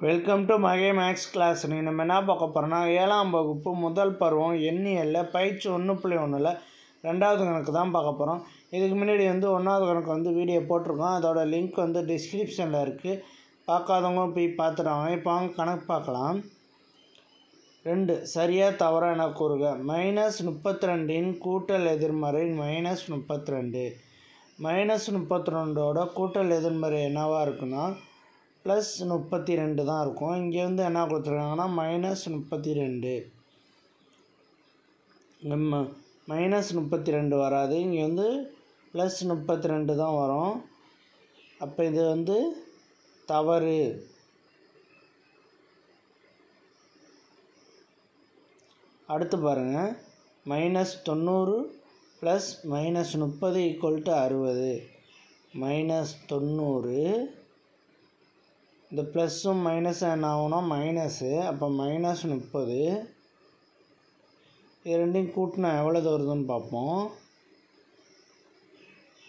Welcome to மகே maths class. நம்ம என்ன பார்க்க போகிறோம்னா 7ஆம் வகுப்பு முதல் பருவம் எண்ணியல்ல பயிற்சி 1.1ல் 2வது கணக்கு தான் பார்க்க போகிறோம். இதுக்கு முன்னாடி 1வது கணக்கு வீடியோ போட்டிருக்கோம். அதோட லிங்க் டிஸ்கிரிப்ஷனில் இருக்குது. பார்க்காதவங்க போய் பார்த்துடுவாங்க. இப்போ வாங்க கணக்கு பார்க்கலாம். 2 சரியா தவறா என கூறுக. -32 கூட்டல் எதிர்மறை -32. -32ஓட கூட்டல் எதிர்மறை என்னவாக இருக்குன்னா +32 தான் இருக்கும். இங்கே என்ன கொடுத்துருக்காங்கன்னா -32. நம்ம -32 வராது, இங்கே +32 தான் வரும். அப்போ இது தவறு. அடுத்து பாருங்கள், -90 + -30 = 60. -90 இந்த ப்ளஸ்ஸும் மைனஸும் என்ன ஆகும்னா மைனஸு. அப்போ -30. இது ரெண்டையும் கூட்டினா எவ்வளோது வருதுன்னு பார்ப்போம்.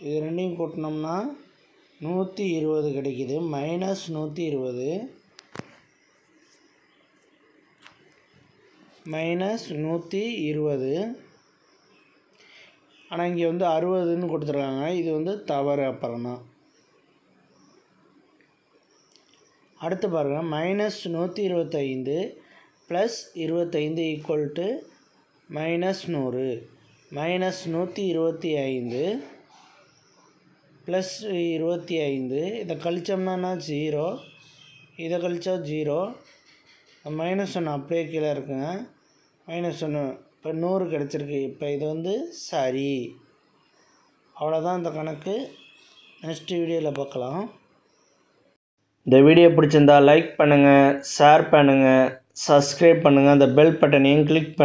இது ரெண்டையும் கூட்டினோம்னா 120 கிடைக்கிது. -120 -120. ஆனால் இங்கே 60ன்னு கொடுத்துருக்காங்க. இது தவறு. அப்புறம் தான் அடுத்து பாருங்கள், -125 + 25 = -100. -125 + 25 இதை கழித்தோம்னா 0, இதை கழிச்சா 0. -1 அப்படியே கீழே இருக்குங்க. -1 இப்போ 100 கிடச்சிருக்கு. இப்போ இது சரி. அவ்வளோதான் இந்த கணக்கு. நெக்ஸ்ட் வீடியோவில் பார்க்கலாம். இந்த வீடியோ பிடிச்சிருந்தால் லைக் பண்ணுங்கள், ஷேர் பண்ணுங்கள், சப்ஸ்கிரைப் பண்ணுங்கள், அந்த பெல் பட்டனையும் கிளிக் பண்ணுங்கள்.